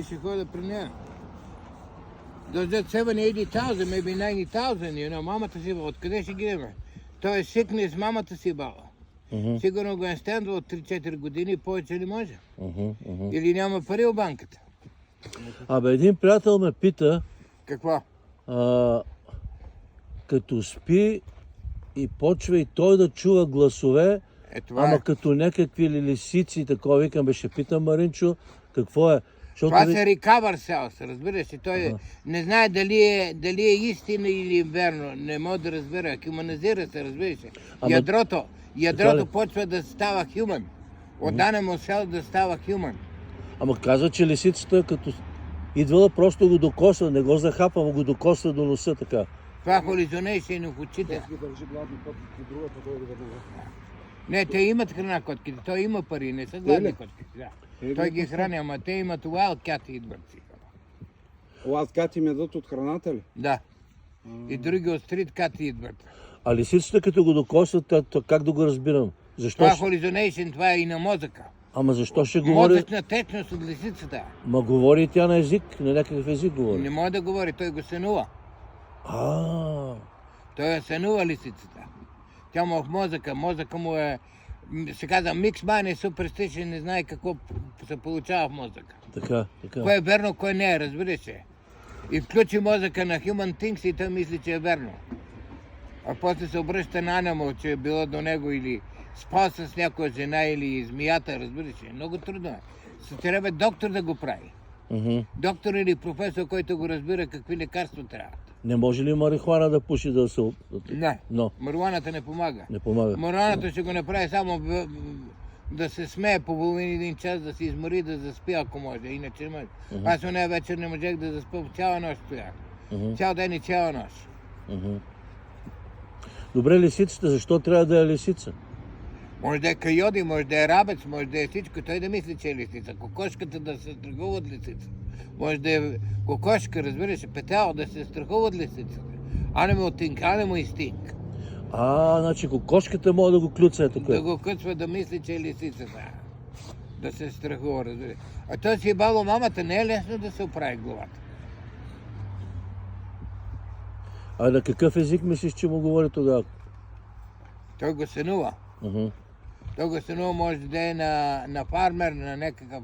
Ще ходя при нея. Does that 70,000, maybe 90,000, you know, мамата си, откъде ще ги имаме? Той е сикнес мамата си баба. Сигурно го е стендал от 3-4 години и повече не може. Или няма пари в банката. Абе, един приятел ме пита, Какво? като спи и почва и той да чува гласове, ама като някакви лисици, такова, викам, бе, ще питам Маринчо, какво е? Това са recover cells, разбираш ли? Той не знае дали е истина или е верно. Не може да разбира. Хуманизира се, разбираш ли? Ядрото почва да става human. От animal cell да става human. Ама казва, че лисицата като идвала, просто го докосва, не го захапа, но го докосва до носа така. Това е hallucination в очите. Не, те имат храна котките, той има пари, не са гладни котките. Да. Той ги храни, ама те имат wildcat идват си. Wildcat им ядат от храната ли? Да. И други от street cat идват. А лисицата като го докосват, как да го разбирам? Защо? Това е hallucination, това е и на мозъка. Ама защо ще говори? Мозъчна течност от лисицата. Ма говори тя на език, на някакъв език говори. Не може да говори, той го сънува. Той е сънува лисицата. Тя му в мозъка, мозъка му е, се казва, микс mind е суперстичен, не знае какво се получава в мозъка. Така. Кое е верно, кое не е, разбираш се. И включи мозъка на Human Things и той мисли, че е верно. А после се обръща на Animal, че е било до него или спал с някоя жена или змията, разбираш се. Много трудно е. Трябва доктор да го прави. Доктор или професор, който го разбира какви лекарства трябва. Не може ли марихуана да пуши да се... Не, но марихуаната не помага. Не помага. Марихуаната ще го направи само да се смее по половин един час, да се измори, да заспи, ако може. Иначе не може. Аз оня вечер не можех да заспя, цяла нощ стоях. Цял ден и цяла нощ. Добре, лисицата, защо трябва да е лисица? Може да е койоди, може да е рабец, може да е всичко. Той да мисли, че е лисица. Кокошката да се страхува от лисица. Може да е кокошка, разбираш, петел, да се страхува от лисицата. Animal think, animal instinct. Значи кокошката може да го клюца тук. Да го късва да мисли, че е лисицата. Да се страхува, разбираш. А той си бало мамата, не е лесно да се оправи главата. А на какъв език мислиш, че му говори тогава? Той го сънува. Той го сънува, може да е на фармер, на някакъв...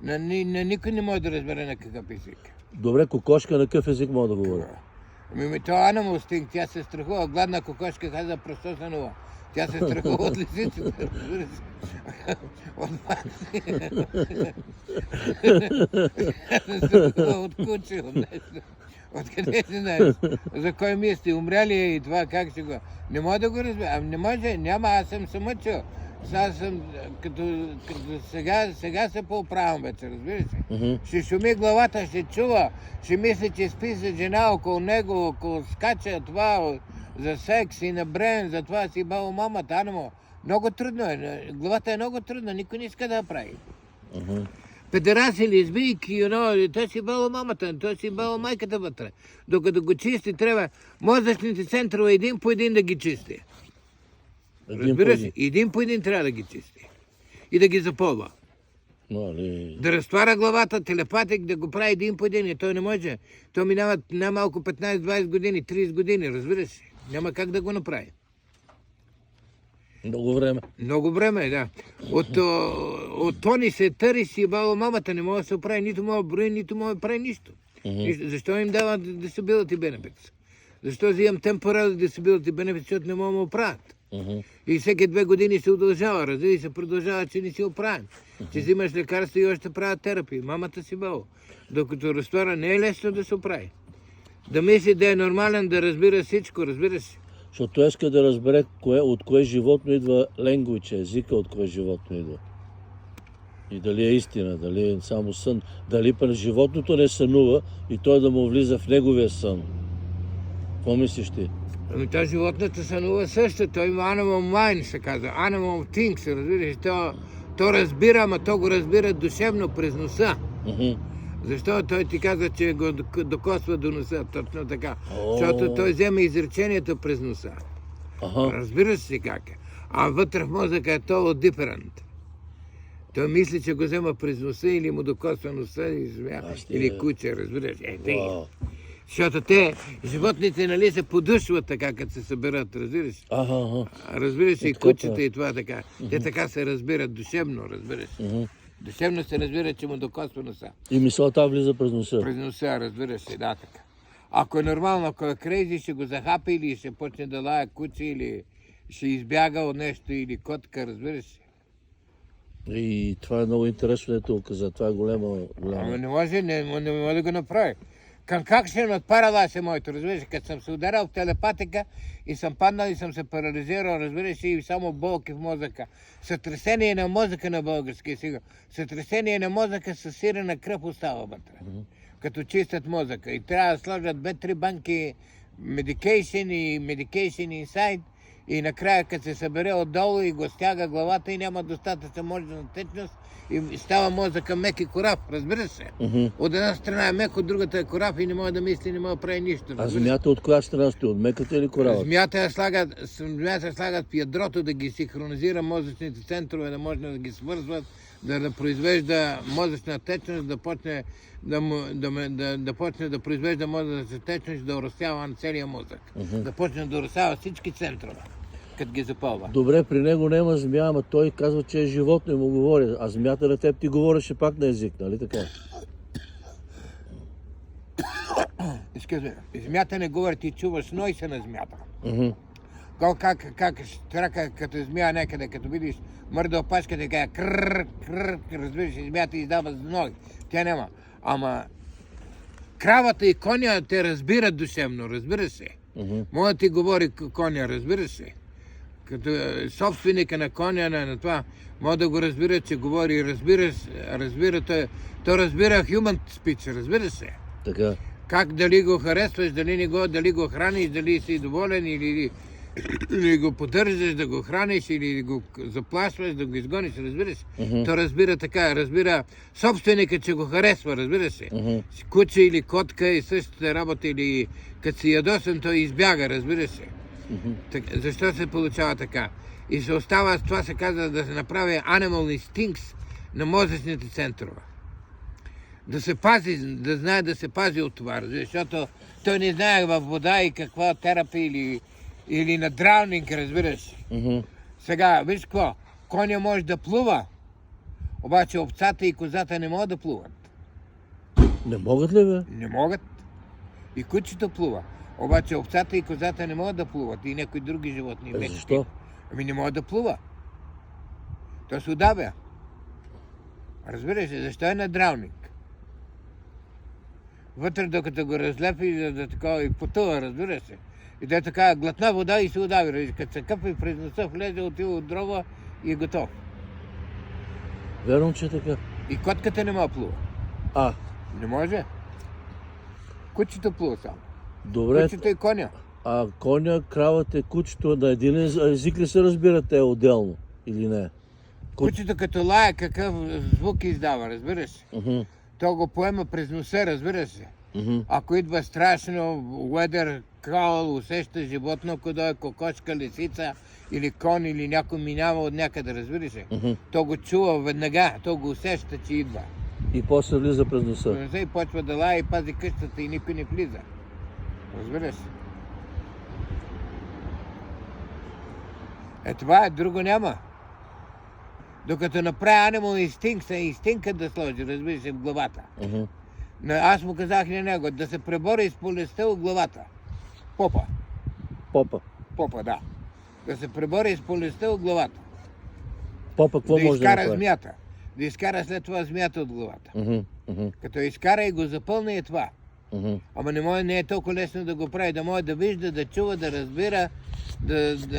На никой не може да разбере на какъв език. Добре, кокошка на какъв език може да говори? Това е animal instinct, тя се страхува. Гладна кокошка каза просто сънува. Тя се страхува от лисицата. От куче, от нещо. Откъде си знаеш? За кой мисли? Умря ли е и това? Как ще го... Не може да го разбера. Не може, няма, аз съм се мъчил. Аз съм, като сега се поуправям вече, разбира се. Ще шуми главата, ще чува, ще мисли, че спи с жена около него, около скача това, за секс и на брен, за това си бал мамата, анамо. Много трудно е, главата е много трудна, никой не иска да я прави. Педераси, лесбийки, той си бал мамата, той си бал майката вътре. Докато го чисти, трябва мозъчните центрове един по един да ги чисти. Разбира се, един по един трябва да ги чисти. И да ги запълва. Да разтваря главата, телепатик, да го прави един по един. И той не може. Той минава най-малко 15-20 години, 30 години, разбира се. Няма как да го направи. Много време. Много време, да. От Тони се търи си баба мамата, не може да се оправи, нито може да брои, нито може да прави нищо. Защо им дава disability benefits? Защо взимам temporary disability benefits, защото не могат да оправят? И всеки 2 години се удължава, разбира се, продължава, че не си оправен. Че взимаш лекарства и още правят терапия. Мамата си баба. Докато разтвора не е лесно да се оправи. Да мисли да е нормален, да разбира всичко, разбира се. Защото иска да разбере от кое животно идва language, езика от кое животно идва. И дали е истина, дали е само сън. Дали пък животното не сънува и той да му влиза в неговия сън. Какво мислиш ти? Ами това животното сънува също. Той има animal mind, се казва. Animal thinks, разбираш. То разбира, ама то го разбира душевно през носа. Защо той ти казва, че го докосва до носа? Точно така. Защото той взема изречението през носа. Разбираш си как е. А вътре в мозъка е толкова different. Той мисли, че го взема през носа или му докосва носа и змия, или куче, разбираш. Вау. Защото те, животните, нали, се подушват така, като се съберат, разбираш. Ага. Разбираш и Така, кучета и това така. Те така се разбират душевно, разбираш. Душевно се разбира, че му докосва носа. И мисълта влиза през носа. През носа, разбираш се, да, така. Ако е нормално, ако е крейзи, ще го захапи или ще почне да лая куче, или ще избяга от нещо, или котка, разбираш се. И това е много интересно, ето каза. Това е голяма. Ама не може да го направи. Как ще надпарала се моето, разбираш, като съм се ударил в телепатика и съм паднал и съм се парализирал, разбираш, и само болки в мозъка. Сътресение на мозъка на български сега. Сътресение на мозъка с сирена кръв остава вътре. Като чистят мозъка. И трябва да сложат 2-3 банки medication и medication inside. И накрая, като се събере отдолу и го стяга главата и няма достатъчно мозъчна течност, и става мозъка мек и корав, разбира се. От една страна е мек, от другата е корав и не може да мисли, не може да прави нищо. А змията от коя страна стои? От меката или корава? Змията слагат в ядрото да ги синхронизира мозъчните центрове, да може да ги свързват, да произвежда мозъчна течност, да почне да произвежда мозъчна течност, да оросява на целия мозък. Да почне да оросява всички центрове, като ги запълва. Добре, при него няма змия, ама той казва, че е животно и му говори. А змията на теб ти говореше пак на език, нали така? Змията не говори, ти чуваш нойса на змията. Как штрака като змия някъде, като видиш мърда опашка, така крррр, разбираш, змията издава зной. Тя няма. Ама кравата и коня те разбират душевно, разбира се. Може да ти говори коня, разбира се. Като собственика на коня, на това, може да го разбира, че говори, разбира, той разбира human speech, разбира се. Така. Как дали го харесваш, дали го храниш, дали си доволен или го поддържаш да го храниш, или го заплашваш, да го изгониш, разбираш? То разбира така, разбира собственика, че го харесва, разбира се. Куче или котка и същата работа, или като си ядосен, той избяга, разбира се. Защо се получава така? И се остава, това се казва да се направи animal instincts на мозъчните центрове. Да се пази, да знае да се пази от това, защото той не знае във вода и каква терапия или на драунинг, разбираш. Сега, виж какво, коня може да плува, обаче овцата и козата не могат да плуват. Не могат ли, бе? Не могат. И кучето плува. Обаче овцата и козата не могат да плуват. И някои други животни. Защо? Ами не могат да плува. То се удавя. Разбираш ли, защо е на драунинг? Вътре, докато го разлепи, да такова и потъва, разбира се. И да е така глътна вода и се удави. Като се къпи през носа, влезе, отива от дрова и е готов. Верно, че е така. И котката не може да плува. Не може. Кучето плува само. Добре. Кучето и коня. А коня, кравата и кучето на един език ли се разбират те отделно или не? Кучето като лая, какъв звук издава, разбираш? То го поема през носа, разбира се. Ако идва страшно weather call, усеща животно, ако дойде кокошка, лисица или кон, или някой минава от някъде, разбира се. То го чува веднага, то го усеща, че идва. И после влиза през носа. И почва да лая и пази къщата и никой не влиза. Разбира се. Това е, друго няма. Докато направи Animal Instinct, инстинкта да сложи, разбира се, в главата. Аз му казах на него да се пребори с болестта от главата. Попа, да. Да се пребори с болестта от главата. Попа, какво може да направи? Змията. Да изкара след това змията от главата. Като изкара и го запълни е това. Ама не е толкова лесно да го прави, да може да вижда, да чува, да разбира,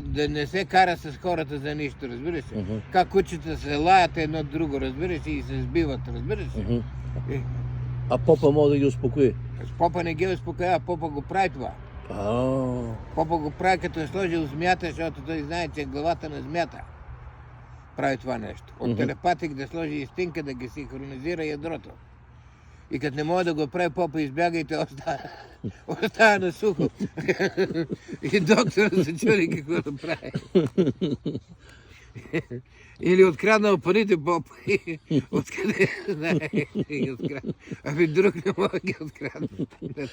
да не се кара с хората за нищо, разбира се. Как кучета се лаят едно друго, разбира се, и се сбиват, разбира се. А попа може да ги успокои? С попа не ги успокоява, попа го прави това. Попа го прави, като е сложил змията, защото той знае, че главата на змията прави това нещо. От телепатик да сложи истинка, да ги синхронизира ядрото. И като не може да го прави, попа избяга и той остава на сухо. И докторът се чуди какво да прави. Или откраднал парите попа. Откъде знае ги откраднал. Ами друг не може ги откраднат.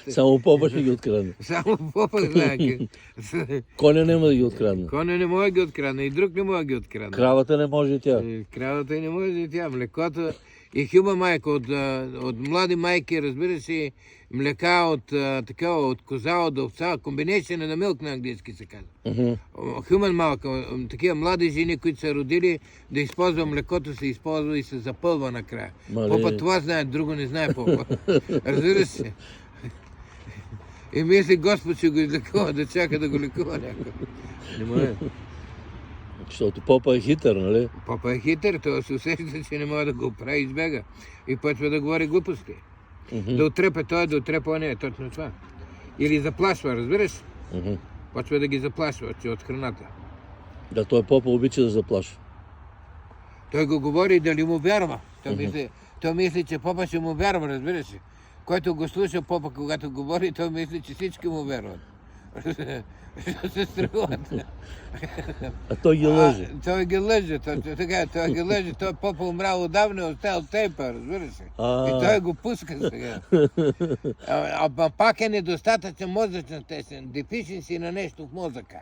Само попа ще ги открадне. Само попа знае. Коня няма да ги открадне. Коня не може да ги открадне и друг не може да ги открадне. Кравата не може и тя. Кравата не може да и тя. Млекото и хюба майка от млади майки, разбира се, млека от коза, от овца, комбинация на милк на английски се казва. Human milk, такива млади жени, които са родили, да използва млекото, се използва и се запълва накрая. Попа това знае, друго не знае попа. Разбира се. И мисли Господ ще го излекува, да чака да го лекува някой. Не може. Защото попа е хитър, нали? Попа е хитър, той се усеща, че не може да го прави, избега. И почва да говори глупости. Да отрепе той, да отрепе оне, е точно това. Или заплашва, разбираш? Почва да ги заплашва, че от храната. Да, той попа обича да заплашва. Той го говори дали му вярва. Той мисли, че попа ще му вярва, разбираш ли? Който го слуша попа, когато говори, той мисли, че всички му вярват. Се страхуват. А той ги лъже. Той ги лъже, той ги лъже. Той попа умрял отдавна, е оставил тейпа, разбира се. И той го пуска сега. А пак е недостатъчен мозъчен тесен, дефишенси на нещо в мозъка.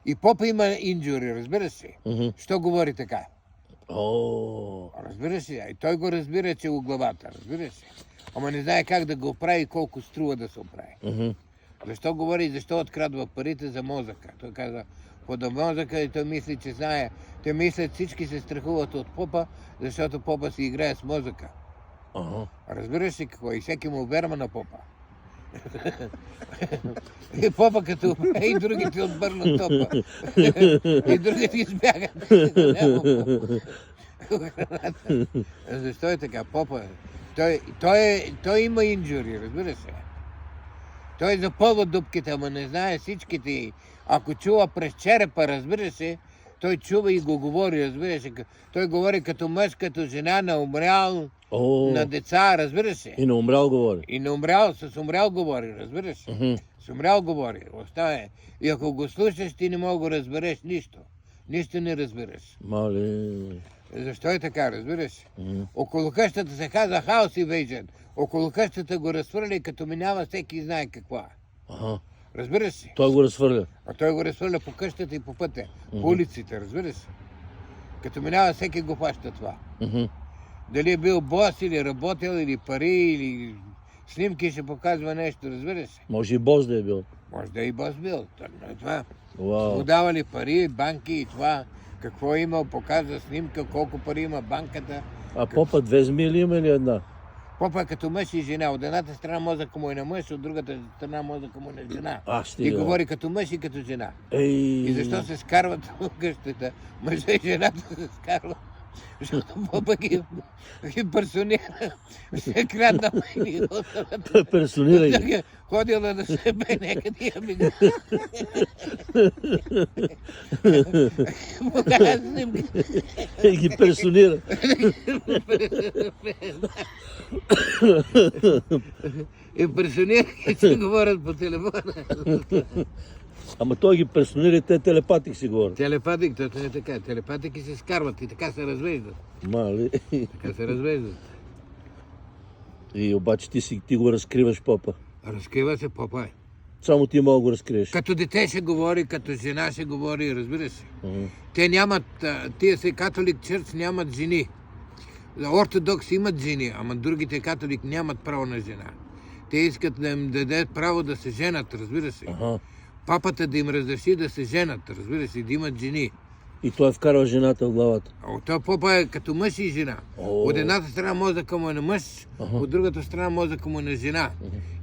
И попа има инджури, разбира се. Що говори така? Разбира се, и той го разбира, че го главата, разбира се. Ама не знае как да го прави и колко струва да се оправи. Защо говори, защо открадва парите за мозъка? Той каза, под мозъка и той мисли, че знае. Те мислят, всички се страхуват от попа, защото попа си играе с мозъка. Разбираш ли какво? И всеки му вярва на попа. И попа като и другите отбърнат топа. И другите избягат. Защо е така? Попа. Той има инджури, разбира се. Той запълва дупките, ама не знае всичките. Ако чува през черепа, разбира се, той чува и го говори, разбира се. Той говори като мъж, като жена, на умрял, на деца, разбира се. И на умрял говори. И на умрял, с умрял говори, разбира се. С умрял говори. Оставя. И ако го слушаш, ти не мога да го разбереш нищо. Нищо не разбираш. Мале. Защо е така, разбираш? Около къщата се казва хаос и вейджен. Около къщата го разхвърля и като минава всеки знае какво е. Разбираш си? Той го разхвърля. А той го разхвърля по къщата и по пътя, по улиците, разбираш си? Като минава всеки го фаща това. Дали е бил бос или работил, или пари, или снимки ще показва нещо, разбираш си? Може и бос да е бил. Може да и бос бил, точно е това. Вау. Му давали пари, банки и това. Какво е имал, показва снимка, колко пари има банката. А попа две змии има или една? Попа е като мъж и жена. От едната страна мозъка му е на мъж, от другата страна мозъка му е на жена. И говори като мъж и като жена. И защо се скарват в къщата? Мъжа и жената се скарват. Защото попа ги персонира. Се крадна и той персонира ги. Ходила да се бе някъде и ами... Покажа снимки. И ги персонира. И персонира, че говорят по телефона. Ама той ги персонира и те телепатик си говорят. Телепатик, точно е така. Телепатики се скарват и така се развеждат. Мали. Така се развеждат. И обаче ти го разкриваш попа. Разкрива се попа е. Само ти мога да го разкриеш. Като дете ще говори, като жена ще говори, разбира се. Те нямат, тия си католик чърц нямат жени. Ортодокси имат жени, ама другите католик нямат право на жена. Те искат да им дадат право да се женат, разбира се. Папата да им разреши да се женат, разбира се, да имат жени. И той вкарва жената в главата. Той попа е като мъж и жена. От едната страна мозъка му е на мъж, от другата страна мозъка му е на жена.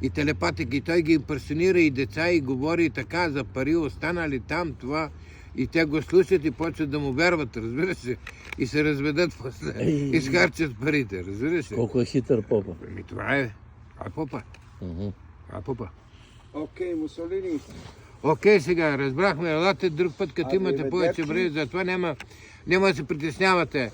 И телепатик, и той ги имперсонира и деца, и говори така за пари, останали там, това. И те го слушат и почват да му вярват, разбира се. И се разведат после. И схарчат парите, разбира се. Колко е хитър попа. Това е. Това е попа. Това е попа. Окей, Мусолини. Окей, сега разбрахме, елате друг път, като имате повече време, затова няма няма да се притеснявате.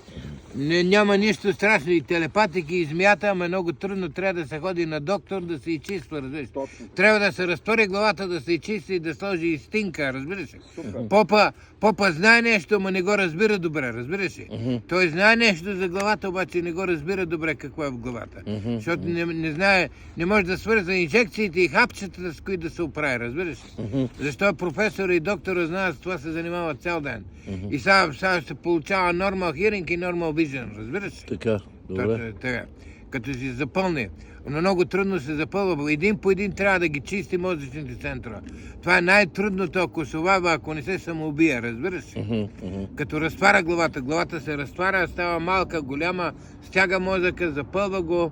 Няма нищо страшно и телепатики, и змията, ама много трудно трябва да се ходи на доктор да се изчиства, разбираш. Точно. Трябва да се разтори главата, да се изчисти и да сложи и стинка, разбираш. Супер. Попа знае нещо, но не го разбира добре, разбираш ли? Той знае нещо за главата, обаче не го разбира добре какво е в главата. Защото не знае, не може да свърза инжекциите и хапчетата, с които да се оправи, разбираш ли? Защо професора и доктора знаят, с това се занимават цял ден. И сега ще получава normal hearing и normal vision, разбираш ли? Така, добре. Така. Като си запълни. Но много трудно се запълва. Един по един трябва да ги чисти мозъчните центрове. Това е най-трудното, ако се овава, ако не се самоубие, разбираш ли? Като разтваря главата. Главата се разтваря, става малка, голяма, стяга мозъка, запълва го.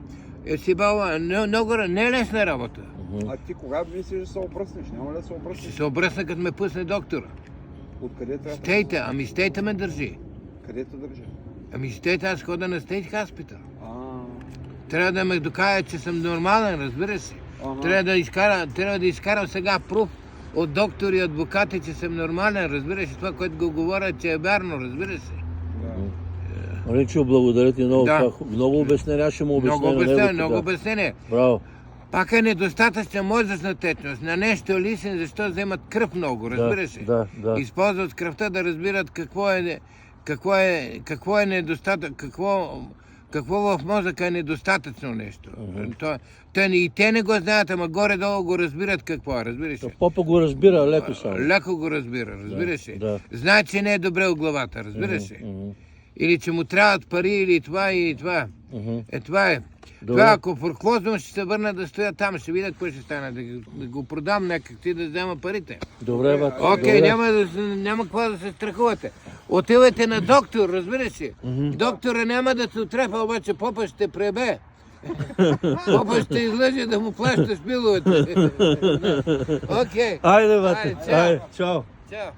Не е лесна работа. А ти кога мислиш да се обръснеш? Няма ли да се Ще обръснеш? се обръсна, като ме пусне доктора. Откъде трябва? Стейта, стейта ме държи. Къде те държи? Стейта, аз хода на стейт хаспитал. А, Трябва да ме докаже, че съм нормален, разбира се. ага. Трябва да изкарам сега пруф от доктори и адвокати, че съм нормален, разбираш. Това, което го говоря, че е вярно, разбира се. Да. Ричо, благодаря ти много. Да. Много обяснения, ще му обясня. Много обяснение. Браво. Пак е недостатъчна мозъчна течност. На нещо лисен, защо вземат кръв много, разбираш ли? Да. Използват кръвта да разбират какво е недостатък, какво в мозъка е недостатъчно нещо. И те не го знаят, ама горе-долу го разбират какво е, разбираш ли? Попа го разбира леко само. Леко го разбира, разбираш ли? Да. Знае, че не е добре от главата, разбираш ли? Или че му трябват пари, или това и това. Това е. Добре. Това, ако форклозвам, ще се върна да стоя там, ще видя какво ще стане, да го продам някак ти да взема парите. Добре, бат. Окей, Добре. няма какво да се страхувате. Отивайте на доктор, разбираш ли? Доктора няма да се отрепа, обаче попа ще пребе. Попа ще излъже да му плащаш биловете. Окей. Айде, бате. Айде, чао. Айде, чао. Чао.